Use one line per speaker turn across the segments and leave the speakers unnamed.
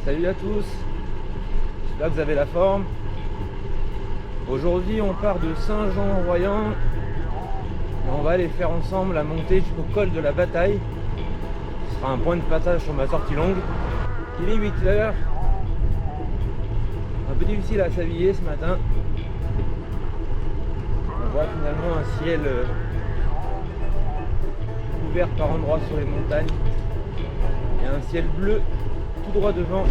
Salut à tous, j'espère que vous avez la forme. Aujourd'hui on part de Saint-Jean-en-Royans et on va aller faire ensemble la montée jusqu'au col de la Bataille. Ce sera un point de passage sur ma sortie longue. Il est 8 h, un peu difficile à s'habiller ce matin. On voit finalement un ciel couvert par endroits sur les montagnes et un ciel bleu tout droit devant.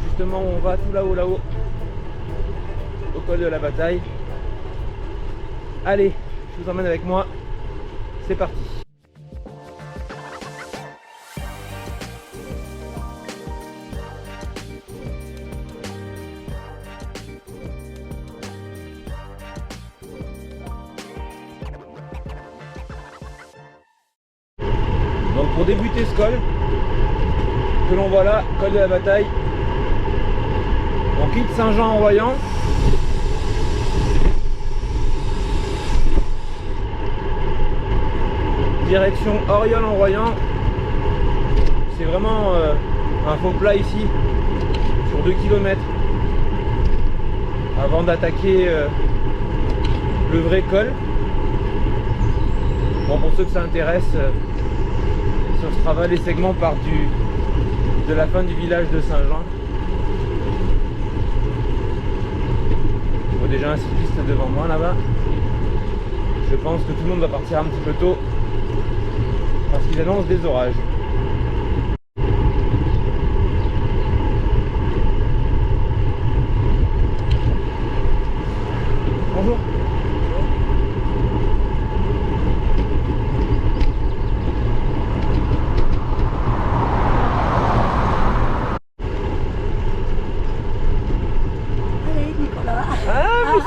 Justement on va tout là-haut, au col de la Bataille. Allez, je vous emmène avec moi, c'est parti. Donc pour débuter ce col, que l'on voit là, col de la Bataille, on quitte Saint-Jean-en-Royans. Direction Auriol-en-Royans. C'est vraiment un faux plat ici, sur 2 km, avant d'attaquer le vrai col. Bon, pour ceux que ça intéresse, sur Strava, les segments partent de la fin du village de Saint-Jean. Je vois déjà un cycliste devant moi là-bas. Je pense que tout le monde va partir un petit peu tôt parce qu'ils annoncent des orages. Bonjour.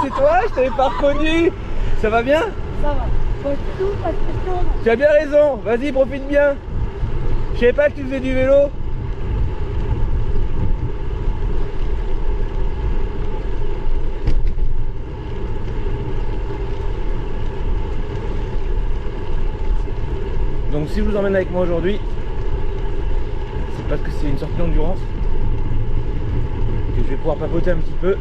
C'est toi, je t'avais pas reconnu. Ça va bien?
Ça va. Pas du tout, pas de question.
Tu as bien raison, vas-y, profite bien. Je savais pas que tu faisais du vélo. Donc si je vous emmène avec moi aujourd'hui, c'est parce que c'est une sortie d'endurance, que je vais pouvoir papoter un petit peu.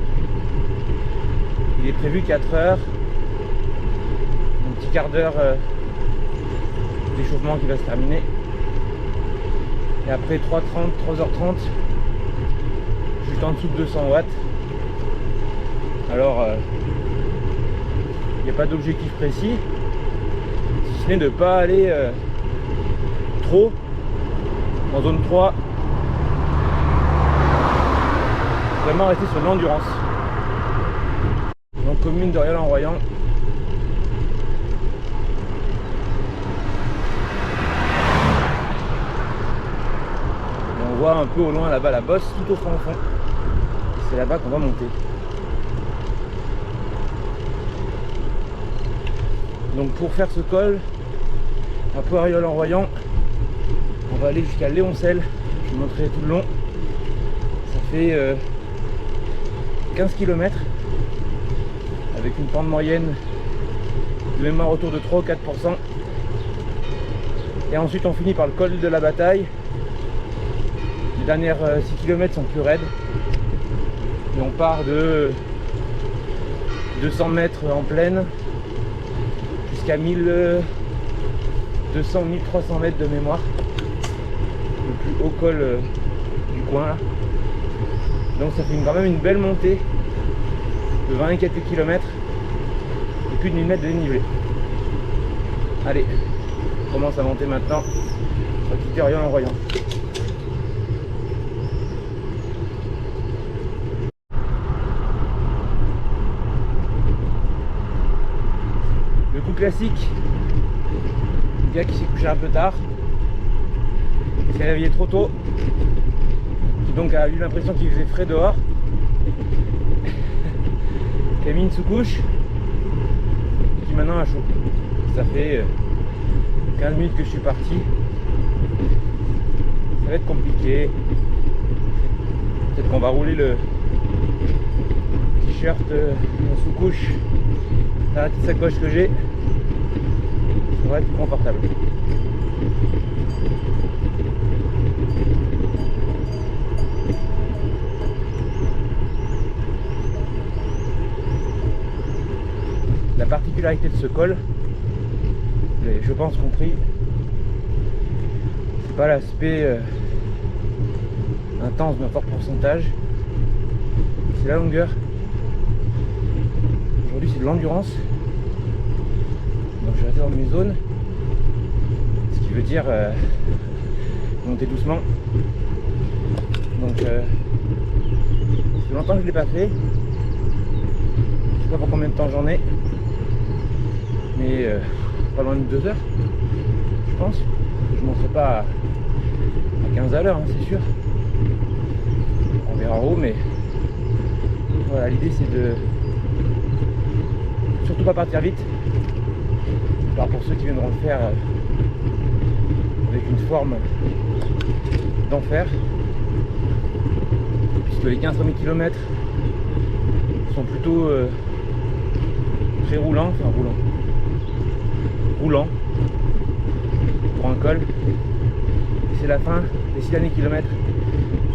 Il est prévu 4 heures, un petit quart d'heure d'échauffement qui va se terminer. Et après 3h30, juste en dessous de 200 watts. Alors, il n'y a pas d'objectif précis, si ce n'est de ne pas aller trop en zone 3. Vraiment rester sur l'endurance. Donc commune d'Auriol-en-Royans. On voit un peu au loin là-bas la bosse tout au fond. C'est là-bas qu'on va monter. Donc pour faire ce col, après Auriol-en-Royans, on va aller jusqu'à Léoncel. Je vous montrerai tout le long. Ça fait 15 km. Avec une pente moyenne de mémoire autour de 3 ou 4%. Et ensuite on finit par le col de la Bataille. Les dernières 6 km sont plus raides. Et on part de 200 mètres en plaine jusqu'à 1200-1300 mètres de mémoire. Le plus haut col du coin là. Donc ça fait quand même une belle montée de 20 et quelques kilomètres et plus de 1000 mètres de dénivelé. Allez, on commence à monter maintenant. On va quitter Auriol-en-Royans. Le coup classique du gars qui s'est couché un peu tard, qui s'est réveillé trop tôt, qui donc a eu l'impression qu'il faisait frais dehors, qui a mis une sous-couche et qui maintenant a chaud. Ça fait 15 minutes que je suis parti. Ça va être compliqué. Peut-être qu'on va rouler le t-shirt en sous-couche dans la petite sacoche que j'ai. Ça va être plus confortable. particularités de ce col, je pense compris, c'est pas l'aspect intense d'un fort pourcentage, c'est la longueur. Aujourd'hui c'est de l'endurance, donc je vais rester dans mes zones, ce qui veut dire monter doucement. Donc ça fait longtemps que je ne l'ai pas fait, je sais pas pour combien de temps j'en ai, mais pas loin de 2 heures je pense. Je ne monterai pas à 15 à l'heure, hein, c'est sûr, on verra en haut, mais voilà, l'idée c'est de surtout pas partir vite. Alors pour ceux qui viendront le faire avec une forme d'enfer, puisque les 15 premiers kilomètres sont plutôt très roulants, enfin roulants pour un col. C'est la fin des 6 derniers kilomètres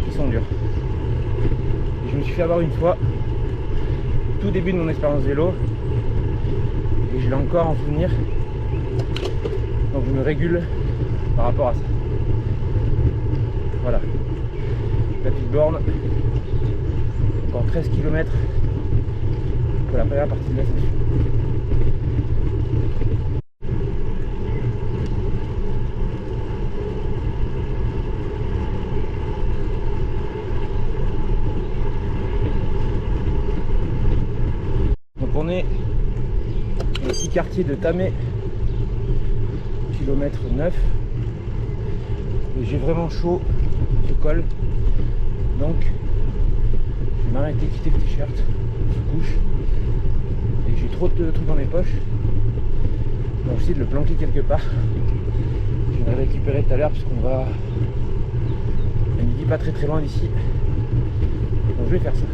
qui sont durs. Et je me suis fait avoir une fois, tout début de mon expérience vélo, et je l'ai encore en souvenir, donc je me régule par rapport à ça. Voilà, la petite borne, encore 13 km pour la première partie de la session. Donc on est dans le petit quartier de Tamé, kilomètre 9, et j'ai vraiment chaud ce col, donc je vais m'arrêter, quitter le t-shirt, se couche, et j'ai trop de trucs dans mes poches, donc j'essaie de le planquer quelque part. Je vais le récupérer tout à l'heure puisqu'on va à midi, pas très loin d'ici, donc je vais faire ça.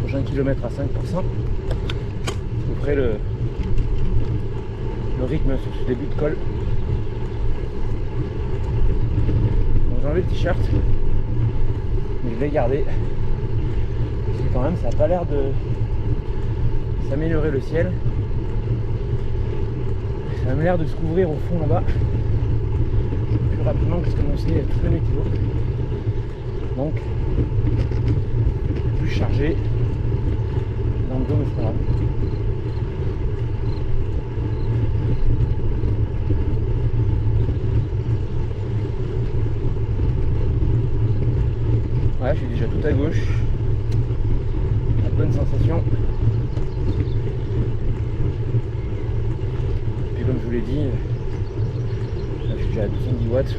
Prochain kilomètre à 5%, je ferai le rythme sur ce début de col. Donc j'ai enlevé le t-shirt, mais je l'ai gardé parce que quand même ça n'a pas l'air de s'améliorer le ciel, ça a même l'air de se couvrir au fond là-bas plus rapidement que ce qu'annonçait toute la météo, donc plus chargé dans le dos, mais c'est pas grave. Ouais, je suis déjà tout à gauche. La bonne sensation. Puis comme je vous l'ai dit, là, je suis déjà à 210 watts.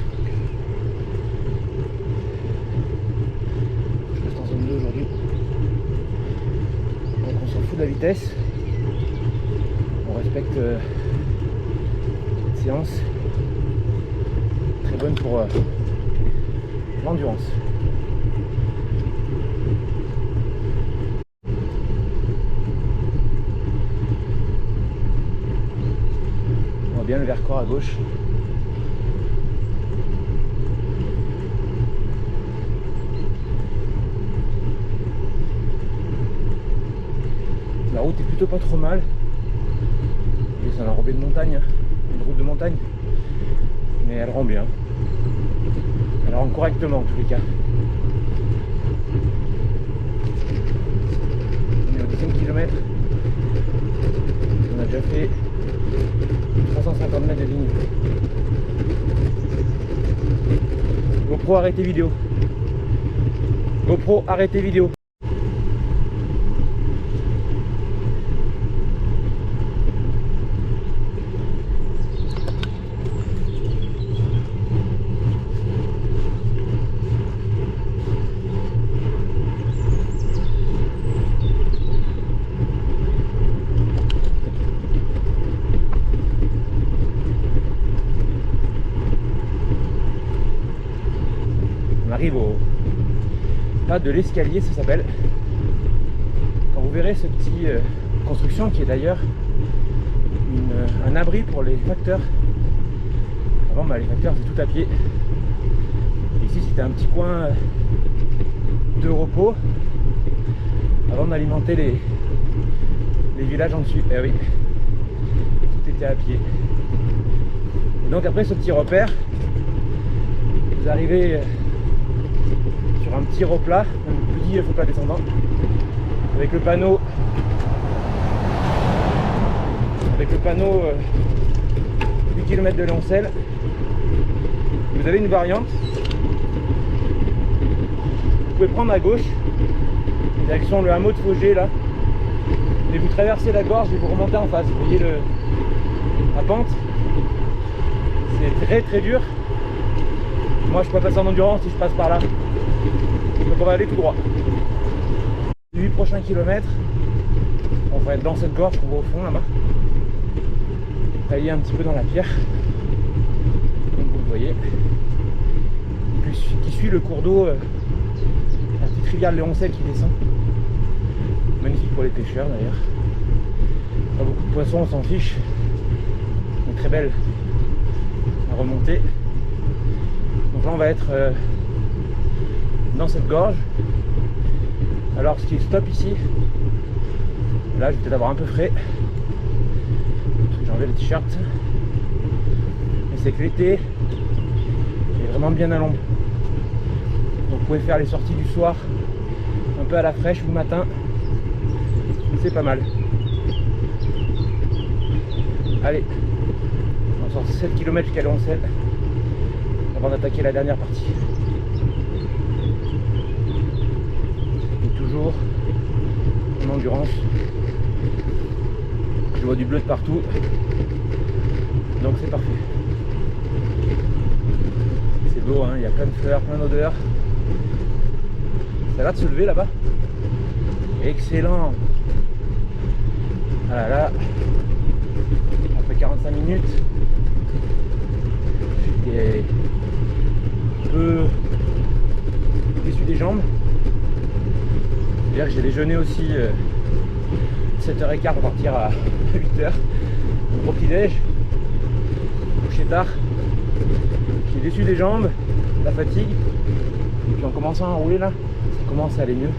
Je reste en zone 2 aujourd'hui. Donc on s'en fout de la vitesse. On respecte cette séance. Très bonne pour l'endurance. Bien le Vercors à gauche. La route est plutôt pas trop mal. C'est un enrobé de montagne, une route de montagne, mais elle rend bien. Elle rend correctement en tous les cas. On est au 10e kilomètre. On a déjà fait 350 mètres de ligne. GoPro, arrêtez vidéo. GoPro, arrêtez vidéo. On arrive au pas de l'escalier, ça s'appelle. Quand vous verrez cette petite construction qui est d'ailleurs un abri pour les facteurs. Avant les facteurs c'est tout à pied. Ici c'était un petit coin de repos avant d'alimenter les villages en dessus. Eh oui, tout était à pied. Et donc après ce petit repère, vous arrivez sur un petit replat, un petit replat descendant, avec le panneau 8 km de Loncel. Vous avez une variante, vous pouvez prendre à gauche, direction le hameau de Faugé là, et vous traversez la gorge et vous remontez en face. Vous voyez la pente, c'est très très dur. Moi je peux pas passer en endurance si je passe par là, donc on va aller tout droit. Les 8 prochains kilomètres, on va être dans cette gorge qu'on voit au fond là-bas, taillé un petit peu dans la pierre, comme vous le voyez, qui suit le cours d'eau, la petite rivière de Léoncel qui descend. Magnifique pour les pêcheurs d'ailleurs. Pas beaucoup de poissons, on s'en fiche, mais très belle à remonter. Donc là on va être dans cette gorge. Alors ce qui est stop ici, là je vais peut-être avoir un peu frais, j'ai enlevé le t-shirt, mais c'est que l'été est vraiment bien à l'ombre. Donc vous pouvez faire les sorties du soir un peu à la fraîche ou le matin, c'est pas mal. Allez, on sort 7 km jusqu'à Loncel avant d'attaquer la dernière partie. Et toujours en endurance. Je vois du bleu de partout, donc c'est parfait. C'est beau, hein, il y a plein de fleurs, plein d'odeurs. Ça a l'air de se lever là-bas. Excellent. Ah là là. Après 45 minutes, j'étais un peu déçu des jambes. D'ailleurs j'ai déjeuné aussi 7h15 pour partir à 8h. Gros petit déj, couché tard. J'ai déçu des jambes, la fatigue. Et puis en commençant à rouler là, ça commence à aller mieux.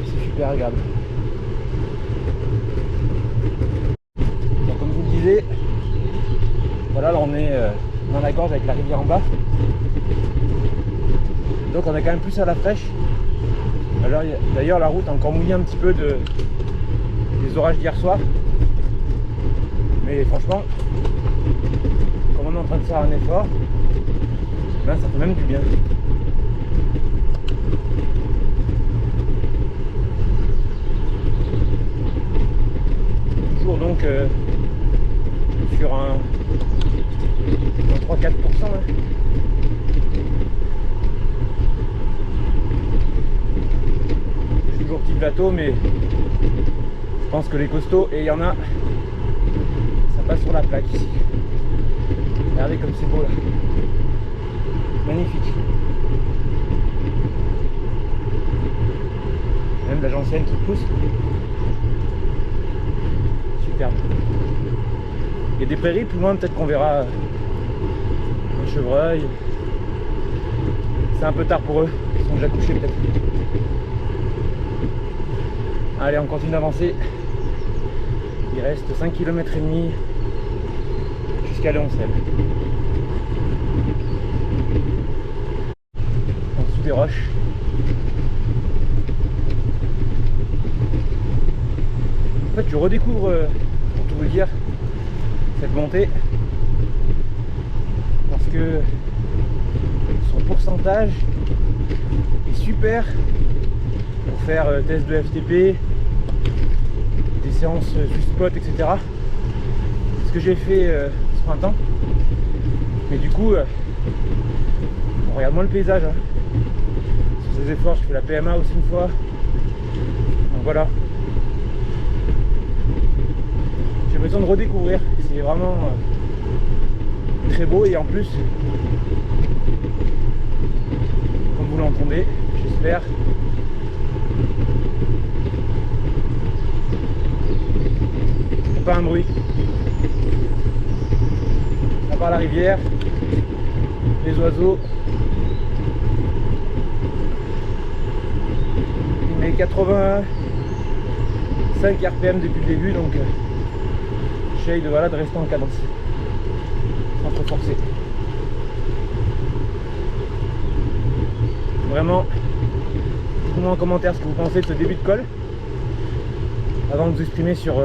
C'est super agréable. Donc comme je vous le disais, voilà, là on est dans la gorge avec la rivière en bas. Donc on est quand même plus à la fraîche. Alors d'ailleurs la route a encore mouillé un petit peu des orages d'hier soir. Mais franchement, comme on est en train de faire un effort, ben ça fait même du bien. Toujours donc sur un 3-4%. Hein. Toujours petit plateau, mais je pense que les costauds, et il y en a, ça passe sur la plaque ici. Regardez comme c'est beau là. Magnifique. Même la gentiane qui pousse. Superbe. Il y a des prairies plus loin, peut-être qu'on verra un chevreuil. C'est un peu tard pour eux, ils sont déjà couchés peut-être. Allez, on continue d'avancer. Il reste 5 km et demi jusqu'à Loncel. En dessous des roches. En fait, je redécouvre, pour tout vous dire, cette montée parce que son pourcentage est super pour faire test de FTP, des séances sous spot, etc. C'est ce que j'ai fait ce printemps. Mais du coup, on regarde moins le paysage. Hein. Sur ces efforts, je fais la PMA aussi une fois. Donc voilà. J'ai besoin de redécouvrir. C'est vraiment très beau et en plus, comme vous l'entendez, j'espère. Pas un bruit, à part la rivière, les oiseaux Mais 85 RPM depuis le début, donc j'essaye de, voilà, de rester en cadence sans trop forcer. Vraiment, dites-moi en commentaire ce que vous pensez de ce début de col avant de vous exprimer sur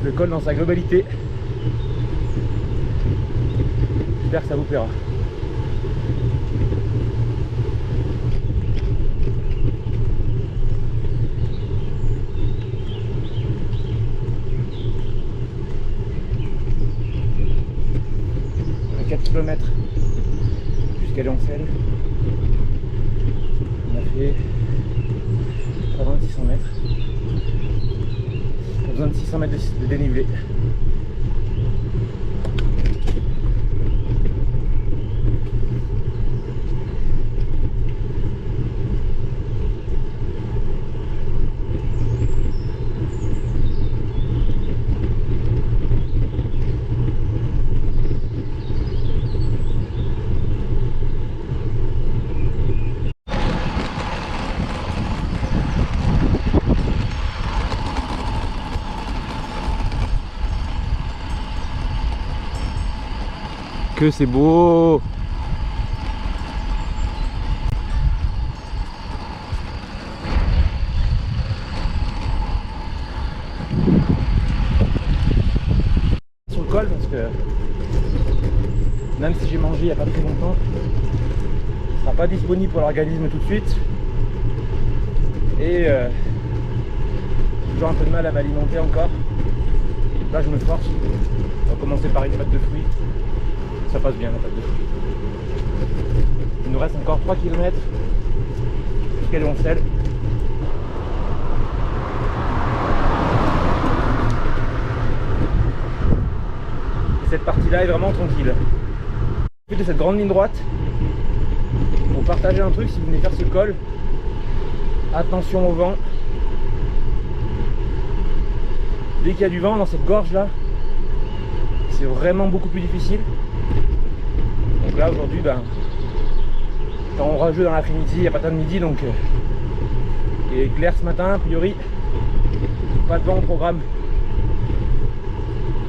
le col dans sa globalité. J'espère que ça vous plaira. On a 4 km jusqu'à Léoncelle. On a fait 600 mètres. On a besoin de 600 mètres de dénivelé. Que c'est beau! Sur le col, parce que même si j'ai mangé il n'y a pas très longtemps, ce sera pas disponible pour l'organisme tout de suite. Et j'ai toujours un peu de mal à m'alimenter encore. Là je me force. On va commencer par une pâte de fruits. Ça passe bien la pâte de fruits. Il nous reste encore 3 km jusqu'à Léoncelle. Et cette partie-là est vraiment tranquille. Au de cette grande ligne droite, pour partager un truc, si vous venez faire ce col, attention au vent. Dès qu'il y a du vent dans cette gorge là, c'est vraiment beaucoup plus difficile. Donc là aujourd'hui, temps orageux dans l'après-midi, il n'y a pas de temps de midi, donc il est clair ce matin, a priori, pas de vent au programme.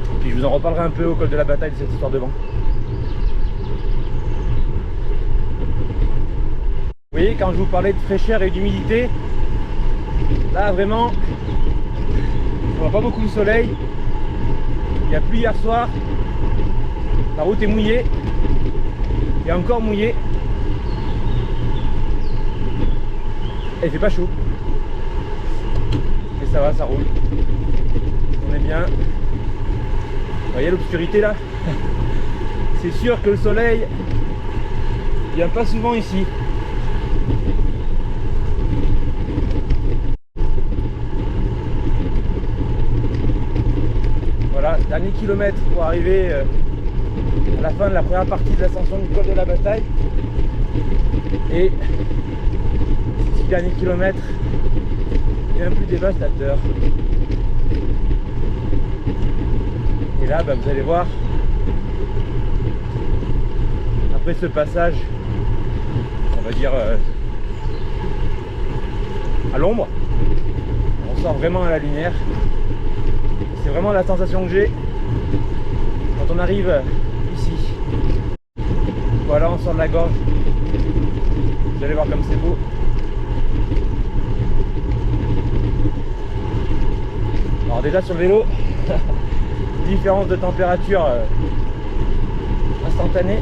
Et puis je vous en reparlerai un peu au col de la bataille de cette histoire de vent. Vous voyez, quand je vous parlais de fraîcheur et d'humidité, là vraiment, on n'a pas beaucoup de soleil, il n'y a plus hier soir, la route est mouillée, et encore mouillée, et il fait pas chaud, et ça va, ça roule, on est bien. Vous voyez l'obscurité là, c'est sûr que le soleil vient pas souvent ici. Voilà, dernier kilomètre pour arriver à la fin de la première partie de l'ascension du col de la bataille. Et 6 derniers kilomètres bien plus dévastateurs. Et là, vous allez voir, après ce passage, on va dire à l'ombre, on sort vraiment à la lumière. C'est vraiment la sensation que j'ai quand on arrive ici. Voilà, on sort de la gorge. Vous allez voir comme c'est beau. Alors déjà sur le vélo, différence de température instantanée.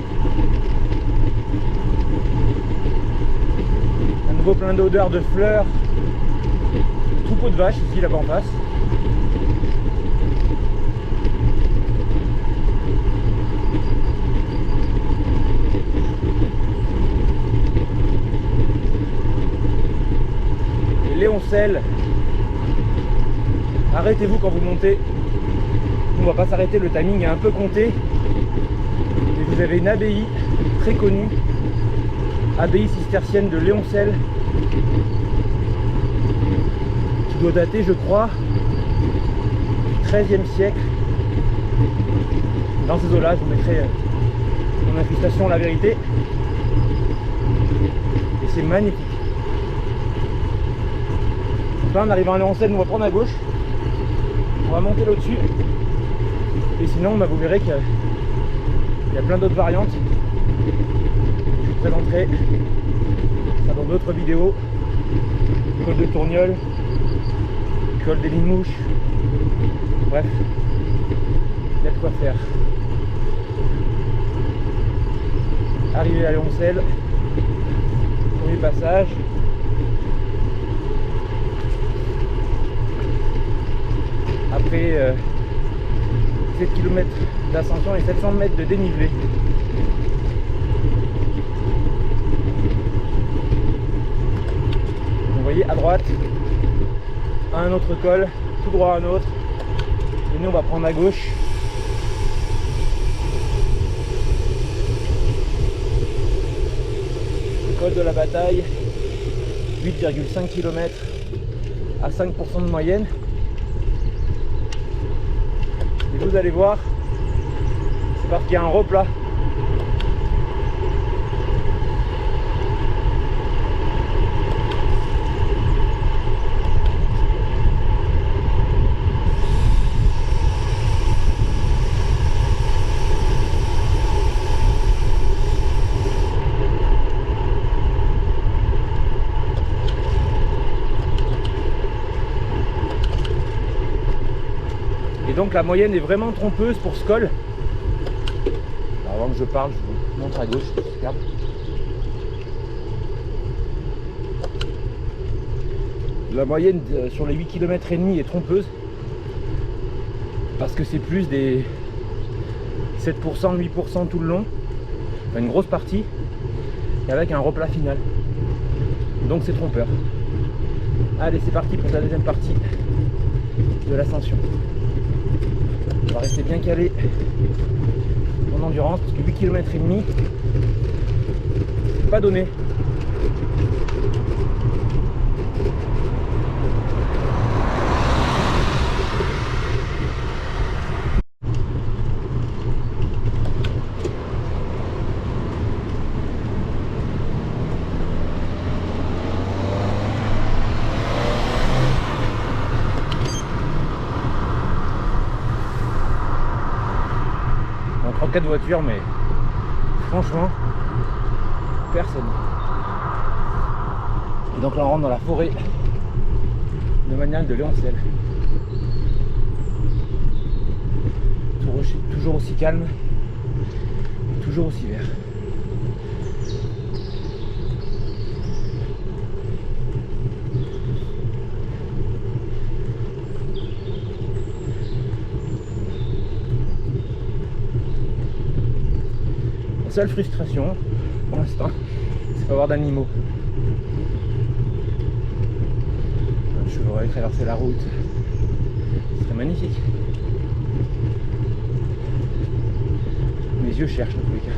Un nouveau plein d'odeurs de fleurs, de troupeaux de vaches ici là-bas en face. Léoncelle, arrêtez-vous quand vous montez. On va pas s'arrêter, le timing est un peu compté. Et vous avez une abbaye très connue, abbaye cistercienne de Léoncelle, qui doit dater, je crois, du XIIIe siècle. Dans ces eaux-là, je vous mettrai mon incrustation La Vérité. Et c'est magnifique. Donc là, en arrivant à Léoncel, on va prendre à gauche. On va monter là-dessus. Et sinon, bah, vous verrez qu'il y a plein d'autres variantes. Je vous présenterai ça dans d'autres vidéos. Col de Tourniol, col des Limouches. Bref, il y a de quoi faire. Arrivé à Léoncel, premier passage. Après 7 km d'ascension et 700 mètres de dénivelé. Vous voyez à droite, un autre col, tout droit un autre. Et nous on va prendre à gauche. Le col de la Bataille, 8,5 km à 5% de moyenne. Et vous allez voir, c'est parce qu'il y a un replat. Et donc la moyenne est vraiment trompeuse pour ce col. Alors avant que je parle, je vous montre à gauche. Regarde. La moyenne sur les 8 km et demi est trompeuse. Parce que c'est plus des 7%, 8% tout le long. Enfin, une grosse partie. Et avec un replat final. Donc c'est trompeur. Allez, c'est parti pour la deuxième partie de l'ascension. On va rester bien calé en endurance parce que 8 km et demi, c'est pas donné. On 4 voitures, mais franchement personne. Et donc là on rentre dans la forêt de Magnac de Léoncel. Toujours aussi calme, toujours aussi vert. La seule frustration pour l'instant, c'est pas avoir d'animaux. Un chevreuil traverser la route, ce serait magnifique. Mes yeux cherchent dans tous les cas.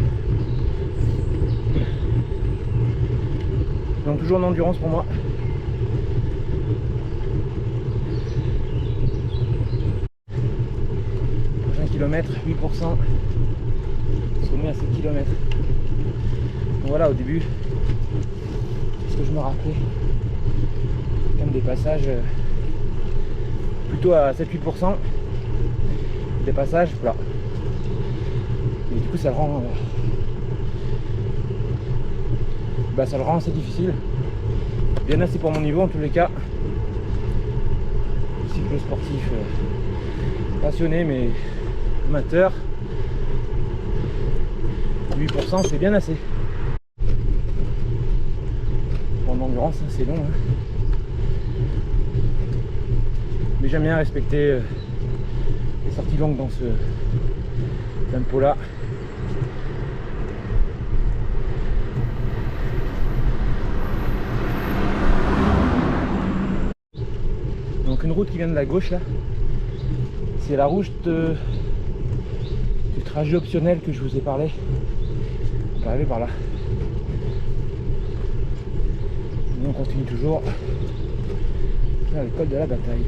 Donc toujours en endurance pour moi. Prochain kilomètre, 8%. Sommet à 7 km. Donc voilà, au début, ce que je me rappelais, comme des passages plutôt à 7-8%, des passages plats. Et du coup, ça le rend, ça le rend assez difficile. Bien assez pour mon niveau en tous les cas. Cycle sportif passionné mais amateur. 8% c'est bien assez. En endurance c'est long. Mais j'aime bien respecter les sorties longues dans ce tempo là. Donc une route qui vient de la gauche là, c'est la route du trajet optionnel que je vous ai parlé. On va arriver par là. Et on continue toujours vers le col de la Bataille.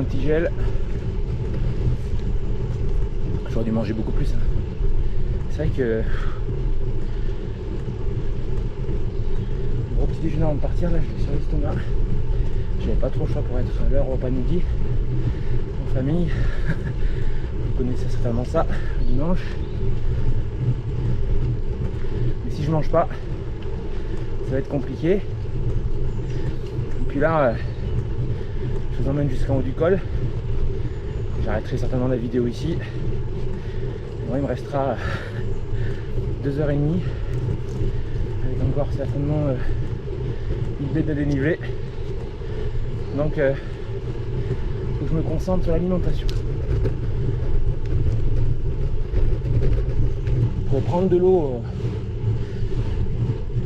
petit gel. J'aurais dû manger beaucoup plus. Hein. C'est vrai que gros petit déjeuner avant de partir, là je vais sur l'estomac. J'avais pas trop le choix pour être à l'heure au repas de midi en famille. Vous connaissez certainement ça le dimanche. Mais si je mange pas, ça va être compliqué. Et puis là, je vous emmène jusqu'en haut du col. J'arrêterai certainement la vidéo ici. Bon, il me restera 2h30 avec encore certainement une baie de dénivelé. Donc faut que je me concentre sur l'alimentation. Pour prendre de l'eau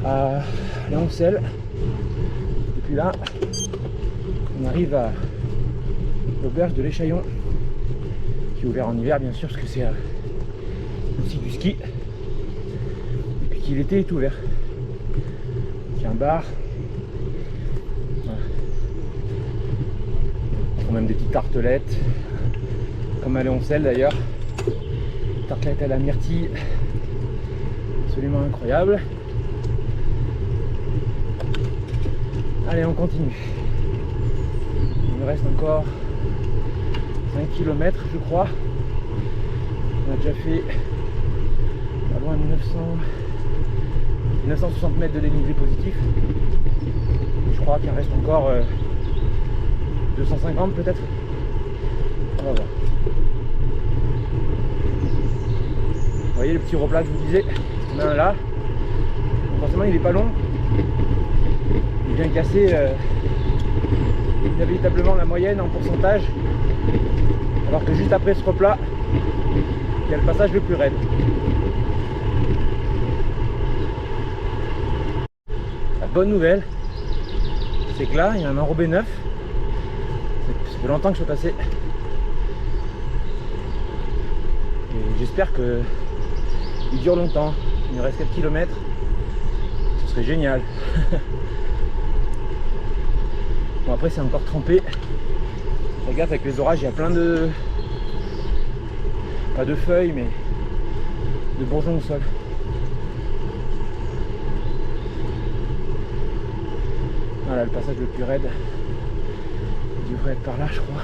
à Léoncel. Et puis là, on arrive à l'auberge de l'Échaillon, qui est ouvert en hiver bien sûr parce que c'est aussi du ski. Et puis qui l'été est ouvert. Il y a un bar. Voilà. Ils font même des petites tartelettes, comme à Léoncel d'ailleurs. Tartelette à la myrtille, absolument incroyable. Allez, on continue. Il me reste encore 5 km je crois. On a déjà fait pas loin de 960 mètres de dénivelé positif. Je crois qu'il en reste encore 250 peut-être. On va voir. Vous voyez le petit replat que je vous disais, on a un là. Donc forcément il n'est pas long. Il vient casser inévitablement la moyenne en pourcentage. Alors que juste après ce replat, il y a le passage le plus raide. La bonne nouvelle, c'est que là, il y a un enrobé neuf. Ça fait longtemps que je suis passé. Et j'espère que il dure longtemps. Il me reste 4 km. Ce serait génial. Bon, après, c'est encore trempé. Fais gaffe, avec les orages, il y a plein de... pas de feuilles, mais de bourgeons au sol. Voilà, le passage le plus raide. Il devrait être par là, je crois.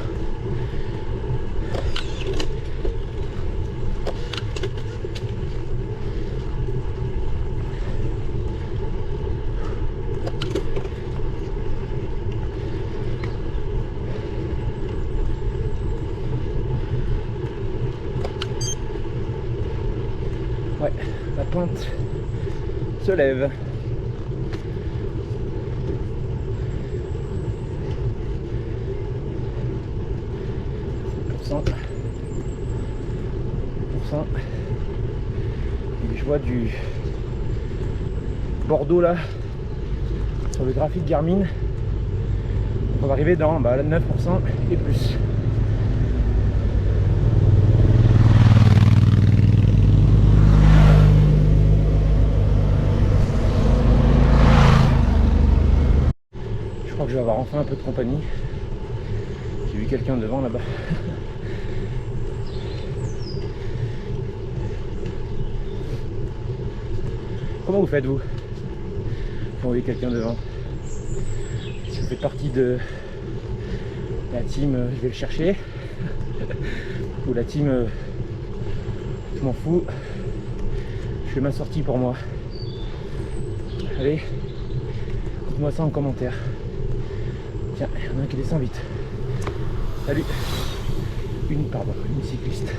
Ouais, la pente se lève. Et je vois du Bordeaux là sur le graphique Garmin. On va arriver dans 9% et plus. Je crois que je vais avoir enfin un peu de compagnie. J'ai vu quelqu'un devant là-bas. Comment vous faites vous quand vous voyez quelqu'un devant? Si vous faites partie de la team je vais le chercher ou la team je m'en fous, je fais ma sortie pour moi. Allez, dites-moi ça en commentaire. Tiens, il y en a un qui descend vite. Salut. Une cycliste.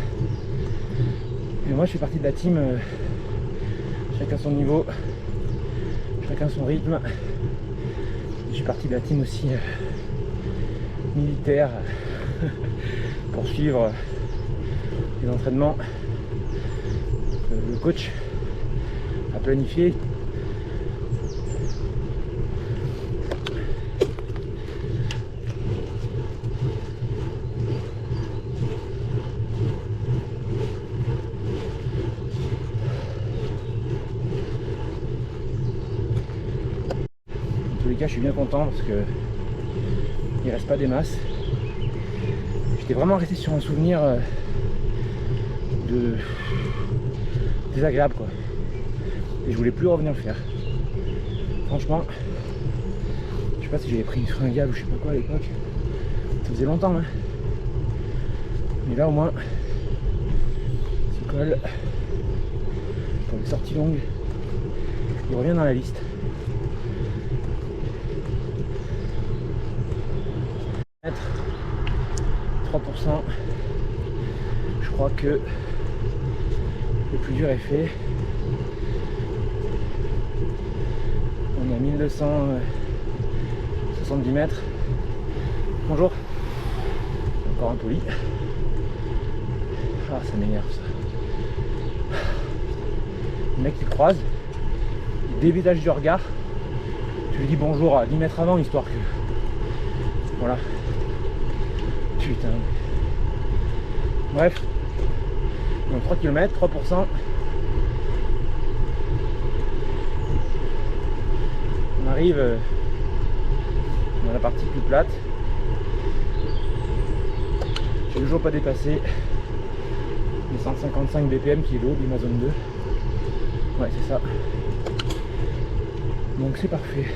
Et moi je fais partie de la team chacun son niveau, chacun son rythme. Je suis partie de la team aussi militaire pour suivre les entraînements que le coach a planifié. Je suis bien content parce que il reste pas des masses. j'étais vraiment resté sur un souvenir de désagréable quoi. Et je voulais plus revenir le faire. Franchement, je sais pas si j'avais pris une fringale ou je sais pas quoi à l'époque. Ça faisait longtemps hein. Mais là au moins, ce col, pour les sorties longues, il revient dans la liste. Mettre 3%, je crois que le plus dur est fait. On est à 1270 mètres. Bonjour. Encore un poli. Ah, ça m'énerve ça. Le mec qui te croise, il dévisage du regard. Tu lui dis bonjour à 10 mètres avant, histoire que... Voilà. Putain. Bref. Donc 3 km, 3%. On arrive dans la partie plus plate. J'ai toujours pas dépassé les 155 BPM qui est l'eau du Amazon 2. Ouais, c'est ça. Donc c'est parfait.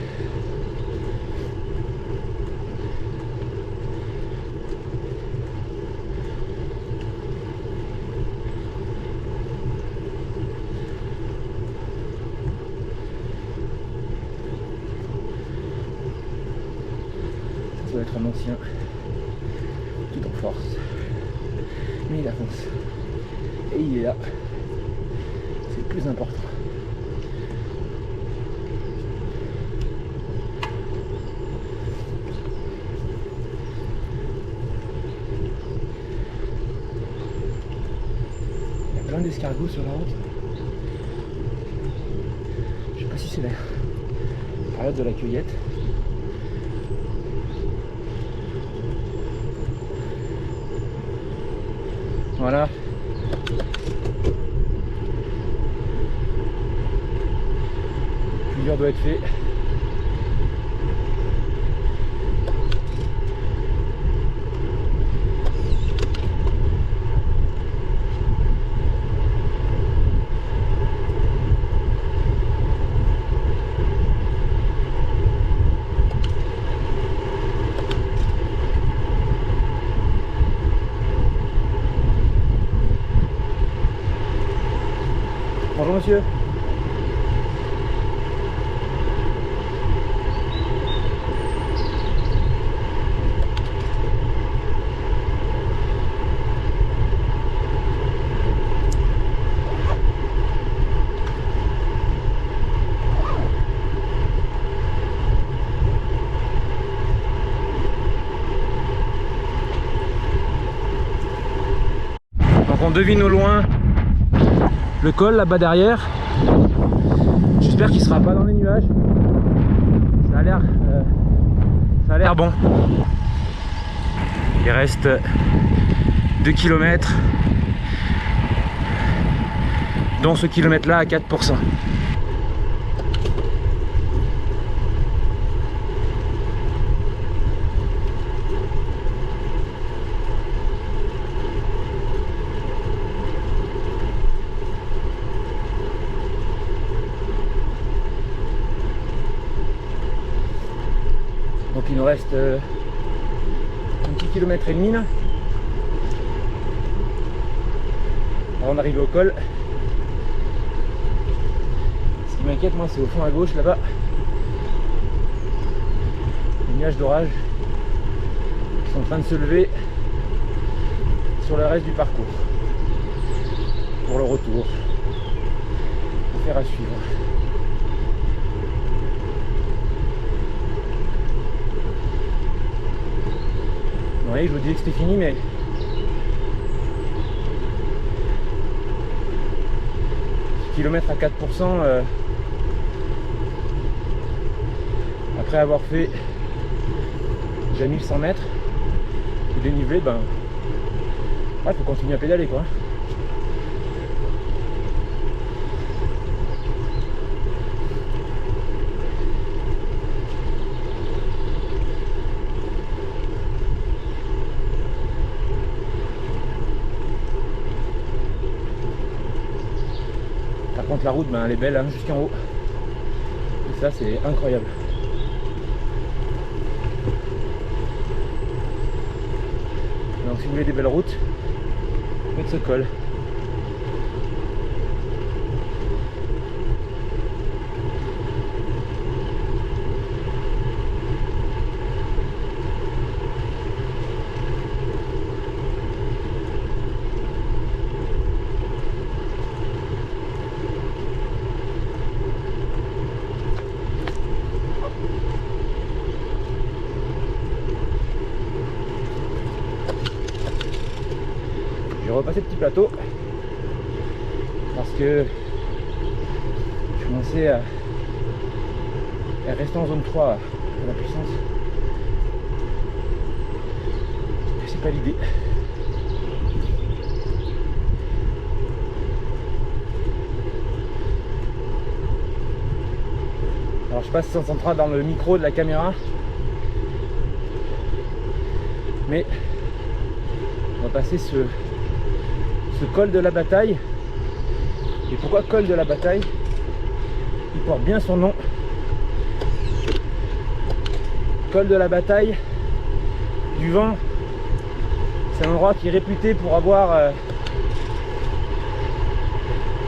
Ça doit être un ancien tout en force. Mais il avance. Et il est là. C'est le plus important. Il y a plein d'escargots sur la route. Je sais pas si c'est la période de la cueillette. Voilà. Le plus dur doit être fait. Bonjour monsieur. Donc on devine au loin le col là-bas derrière. J'espère qu'il sera pas dans les nuages. Ça a l'air bon. Il reste 2 km, dont ce kilomètre là à 4%. Donc il nous reste un petit kilomètre et demi là, avant d'arriver au col. Ce qui m'inquiète moi c'est au fond à gauche là-bas, les nuages d'orage qui sont en train de se lever sur le reste du parcours pour le retour. Affaire à suivre. Oui, je vous disais que c'était fini, mais kilomètre à 4%, après avoir fait déjà 1100 mètres de dénivelé, ben ouais, faut continuer à pédaler quoi. Par contre la route ben, elle est belle hein, jusqu'en haut. Et ça c'est incroyable. Donc si vous voulez des belles routes, faites ce col. Je vais repasser le petit plateau parce que je commençais à rester en zone 3 à la puissance et c'est pas l'idée. Alors je sais pas si ça s'entendra dans le micro de la caméra, mais on va passer ce col de la bataille. Et pourquoi col de la bataille? Il porte bien son nom. Col de la bataille du vent. C'est un endroit qui est réputé pour avoir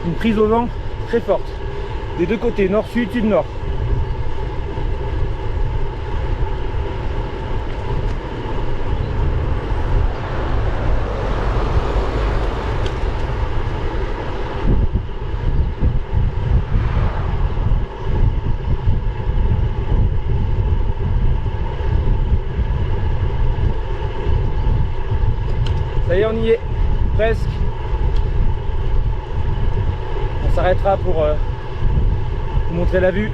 une prise au vent très forte. Des deux côtés, nord-sud, sud-nord. Ça y est, on y est, presque. On s'arrêtera pour vous montrer la vue.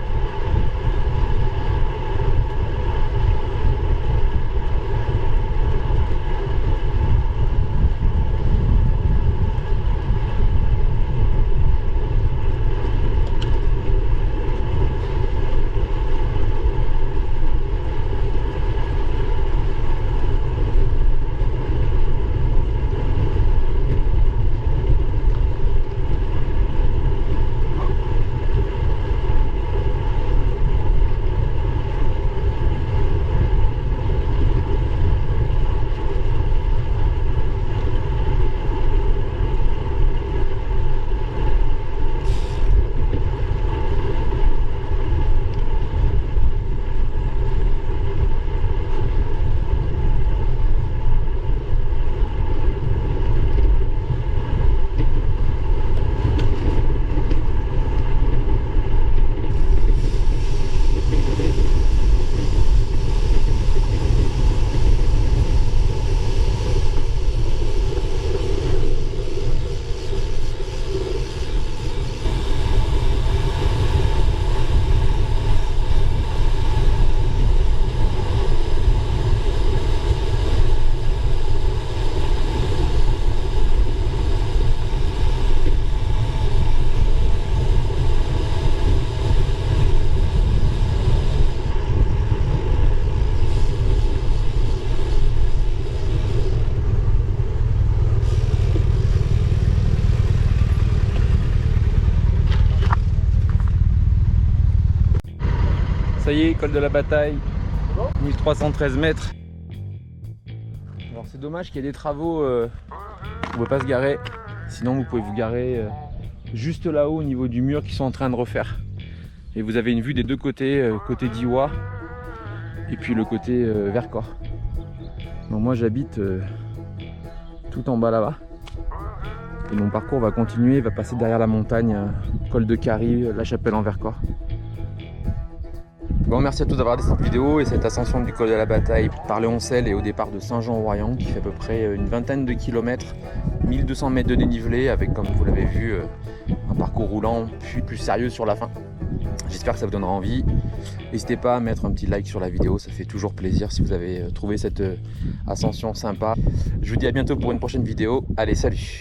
Ça y est, col de la bataille, 1313 mètres. Alors c'est dommage qu'il y ait des travaux, vous ne pouvez pas se garer, sinon vous pouvez vous garer juste là-haut au niveau du mur qu'ils sont en train de refaire. Et vous avez une vue des deux côtés, côté d'Iwa et puis le côté Vercors. Donc moi j'habite tout en bas là-bas. Et mon parcours va continuer, va passer derrière la montagne, col de Carie, la Chapelle en Vercors. Bon, merci à tous d'avoir regardé cette vidéo et cette ascension du col de la bataille par Léoncel et au départ de Saint-Jean-Royan qui fait à peu près une vingtaine de kilomètres, 1200 mètres de dénivelé avec, comme vous l'avez vu, un parcours roulant puis plus sérieux sur la fin. J'espère que ça vous donnera envie. N'hésitez pas à mettre un petit like sur la vidéo, ça fait toujours plaisir si vous avez trouvé cette ascension sympa. Je vous dis à bientôt pour une prochaine vidéo. Allez, salut!